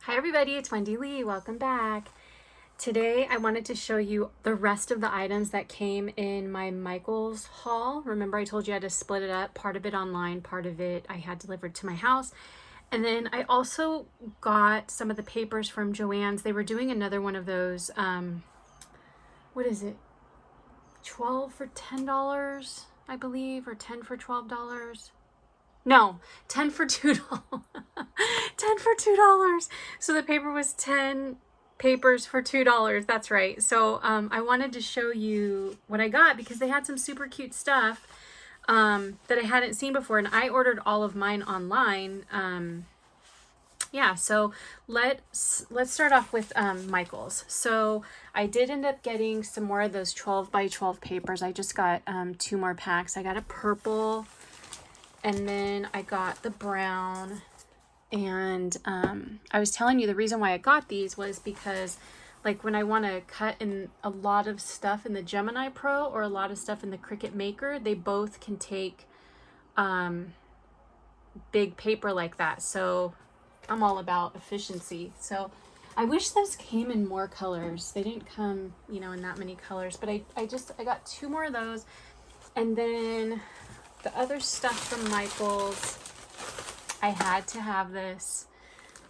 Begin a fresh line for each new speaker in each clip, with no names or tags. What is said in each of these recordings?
Hi everybody, it's Wendy Lee. Welcome back. Today I wanted to show you the rest of the items that came in my Michaels haul. Remember I told you I had to split it up, part of it online, part of it I had delivered to my house. And then I also got some of the papers from Joann's. They were doing another one of those, what is it? 12 for $10, I believe, or 10 for $12. No, 10 for $2. 10 for $2. So the paper was 10 papers for $2. That's right. So I wanted to show you what I got because they had some super cute stuff that I hadn't seen before, and I ordered all of mine online. Yeah, so let's start off with Michaels. So I did end up getting some more of those 12 by 12 papers. I just got 2 more packs. I got a purple, and then I got the brown. And I was telling you the reason why I got these was because like when I want to cut in a lot of stuff in the Gemini Pro or a lot of stuff in the Cricut Maker, they both can take big paper like that. So I'm all about efficiency. So I wish those came in more colors. They didn't come, you know, in that many colors, but I got 2 more of those. And then the other stuff from Michaels, I had to have this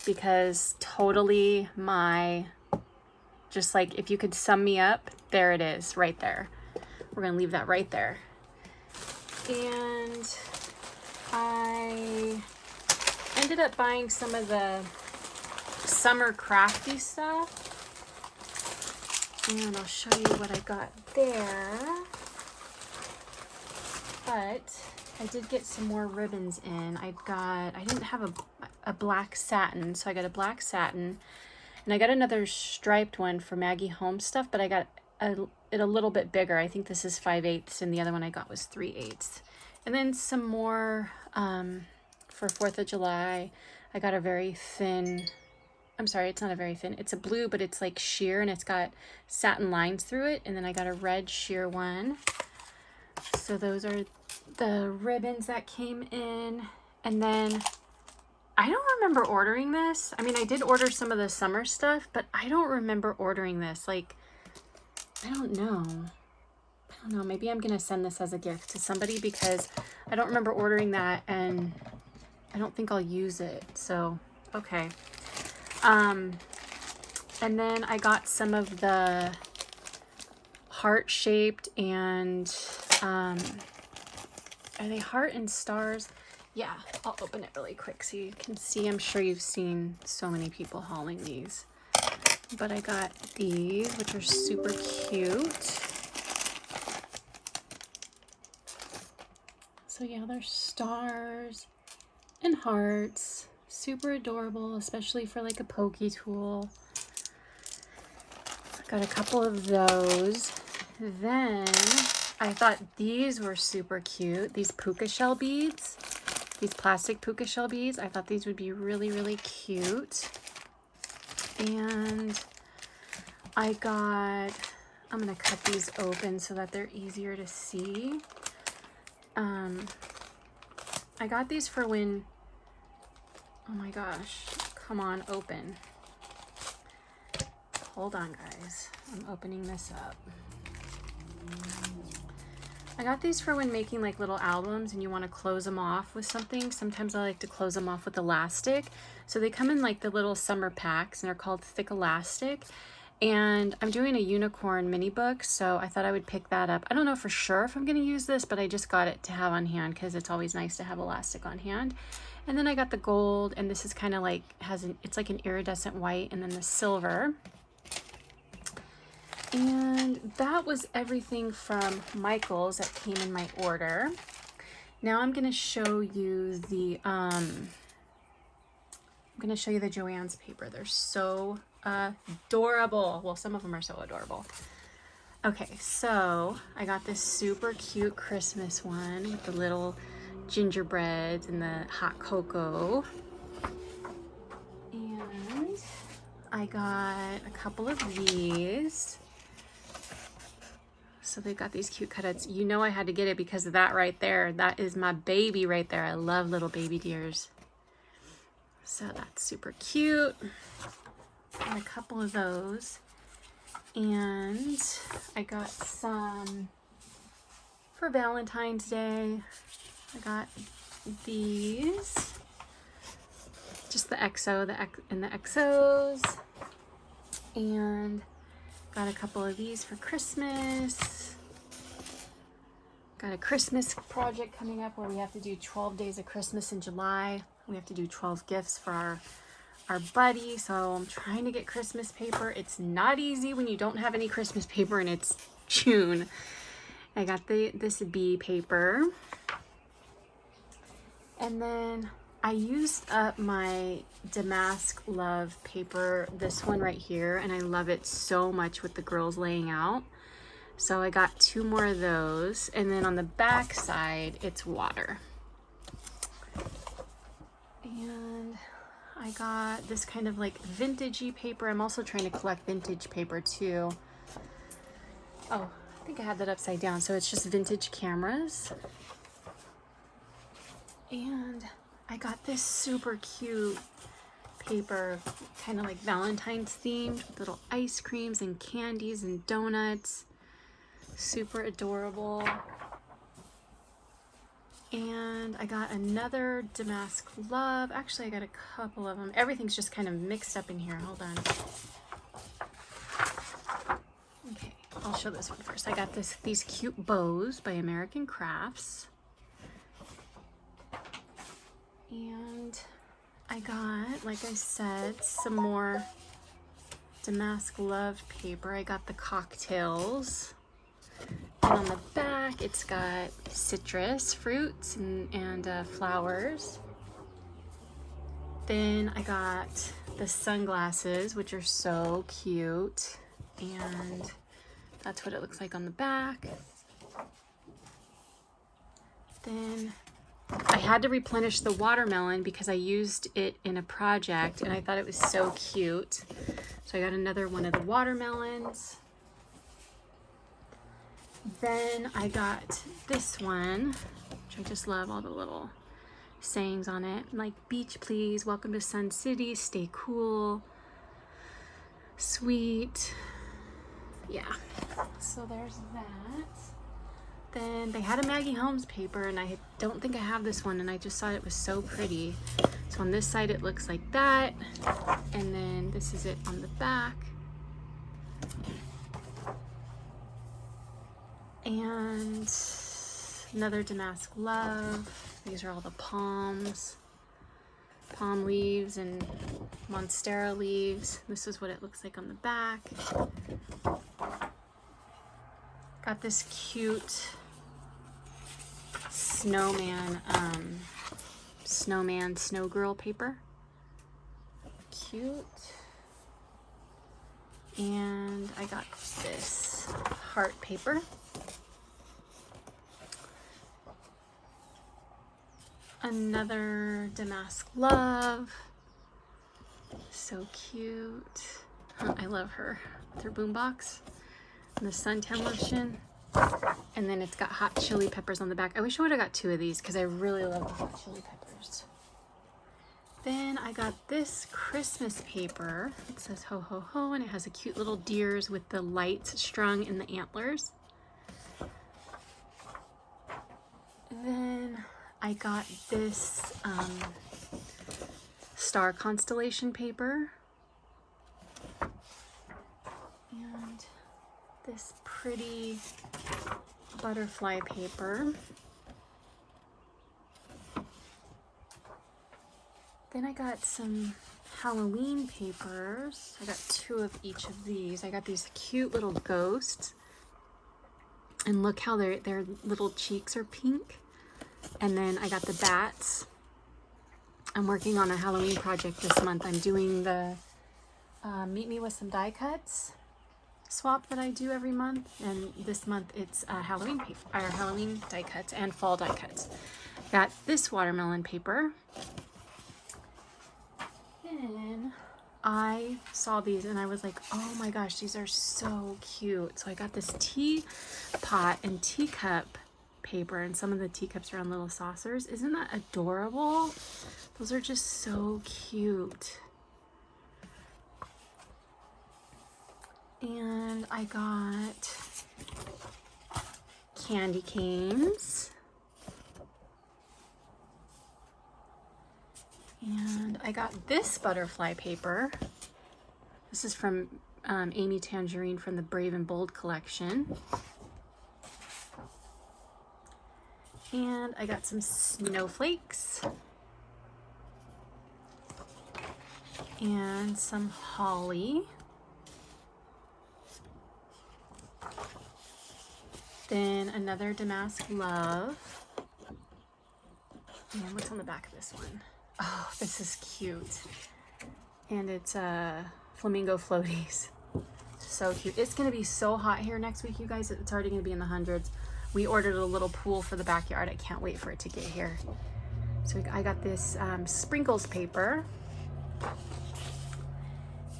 because totally just like if you could sum me up, there it is right there. We're gonna leave that right there. And I ended up buying some of the summer crafty stuff, and I'll show you what I got there. But I did get some more ribbons in. I didn't have a black satin, so I got a black satin, and I got another striped one for Maggie Home stuff, but I got it a little bit bigger. I think this is 5/8, and the other one I got was 3/8. And then some more for 4th of July. I got a very thin, I'm sorry, it's not a very thin, it's a blue, but it's like sheer, and it's got satin lines through it. And then I got a red sheer one. So those are the ribbons that came in. And then I don't remember ordering this. I mean, I did order some of the summer stuff, but I don't remember ordering this. Like, I don't know. Maybe I'm gonna send this as a gift to somebody because I don't remember ordering that, and I don't think I'll use it. So okay. And then I got some of the heart-shaped and are they heart and stars? Yeah, I'll open it really quick so you can see. I'm sure you've seen so many people hauling these. But I got these, which are super cute. So yeah, they're stars and hearts. Super adorable, especially for like a pokey tool. Got a couple of those. Then I thought these were super cute. These puka shell beads, these plastic puka shell beads. I thought these would be really, really cute. And I'm gonna cut these open so that they're easier to see. I got these for when, oh my gosh, come on, open. Hold on, guys. I'm opening this up. I got these for when making like little albums and you want to close them off with something. Sometimes I like to close them off with elastic. So they come in like the little summer packs, and they're called Thick Elastic. And I'm doing a unicorn mini book, so I thought I would pick that up. I don't know for sure if I'm going to use this, but I just got it to have on hand because it's always nice to have elastic on hand. And then I got the gold, and this is kind of like, it's like an iridescent white, and then the silver. And that was everything from Michaels that came in my order. Now I'm going to show you the Joann's paper. They're so adorable. Well, some of them are so adorable. Okay, so I got this super cute Christmas one with the little gingerbreads and the hot cocoa. And I got a couple of these. So they've got these cute cutouts. You know I had to get it because of that right there. That is my baby right there. I love little baby deers. So that's super cute. Got a couple of those. And I got some for Valentine's Day. I got these. Just the XO, and the XOs. And got a couple of these for Christmas. Got a Christmas project coming up where we have to do 12 days of Christmas in July. We have to do 12 gifts for our buddy. So I'm trying to get Christmas paper. It's not easy when you don't have any Christmas paper and it's June. I got this bee paper. And then I used up my Damask Love paper, this one right here, and I love it so much with the girls laying out. So I got 2 more of those, and then on the back side, it's water. And I got this kind of like vintagey paper. I'm also trying to collect vintage paper too. Oh, I think I had that upside down. So it's just vintage cameras. And I got this super cute paper, kind of like Valentine's themed, with little ice creams and candies and donuts. Super adorable. And I got another Damask Love. Actually, I got a couple of them. Everything's just kind of mixed up in here. Hold on. Okay, I'll show this one first. I got these cute bows by American Crafts. And I got, like I said, some more Damask Love paper. I got the cocktails. And on the back, it's got citrus, fruits, and flowers. Then I got the sunglasses, which are so cute. And that's what it looks like on the back. Then I had to replenish the watermelon because I used it in a project and I thought it was so cute. So I got another one of the watermelons. Then I got this one, which I just love, all the little sayings on it. Like, beach please, welcome to Sun City, stay cool, sweet. Yeah, so there's that. Then they had a Maggie Holmes paper, and I don't think I have this one, and I just thought it was so pretty. So on this side it looks like that, and then this is it on the back. And another Damask Love. These are all the palms, palm leaves and monstera leaves. This is what it looks like on the back. Got this cute snowman, snow girl paper. Cute. And I got this heart paper. Another Damask Love. So cute. I love her with her boombox and the suntan lotion. And then it's got hot chili peppers on the back. I wish I would have got 2 of these because I really love the hot chili peppers. Then I got this Christmas paper. It says ho ho ho, and it has a cute little deers with the lights strung in the antlers. Then I got this star constellation paper. And this pretty butterfly paper. Then I got some Halloween papers. I got 2 of each of these. I got these cute little ghosts. And look how their little cheeks are pink. And then I got the bats. I'm working on a Halloween project this month. I'm doing the Meet Me With Some Die Cuts swap that I do every month. And this month it's Halloween paper, or Halloween die cuts and fall die cuts. Got this watermelon paper. Then I saw these and I was like, oh my gosh, these are so cute. So I got this teapot and teacup paper, and some of the teacups are on little saucers. Isn't that adorable? Those are just so cute. And I got candy canes. And I got this butterfly paper. This is from Amy Tangerine from the Brave and Bold collection. And I got some snowflakes. And some holly. Then another Damask Love. And what's on the back of this one? Oh, this is cute. And it's flamingo floaties. So cute. It's going to be so hot here next week, you guys. It's already going to be in the hundreds. We ordered a little pool for the backyard. I can't wait for it to get here. So I got this sprinkles paper.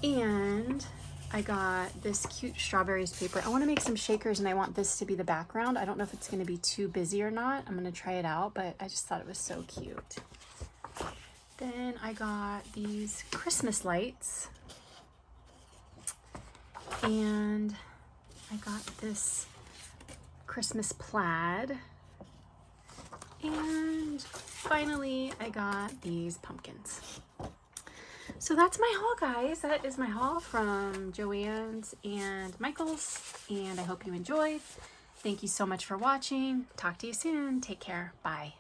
And I got this cute strawberries paper. I want to make some shakers and I want this to be the background. I don't know if it's going to be too busy or not. I'm going to try it out, but I just thought it was so cute. Then I got these Christmas lights. And I got this Christmas plaid. And finally, I got these pumpkins. So that's my haul, guys. That is my haul from Joann's and Michael's, and I hope you enjoyed. Thank you so much for watching. Talk to you soon. Take care. Bye.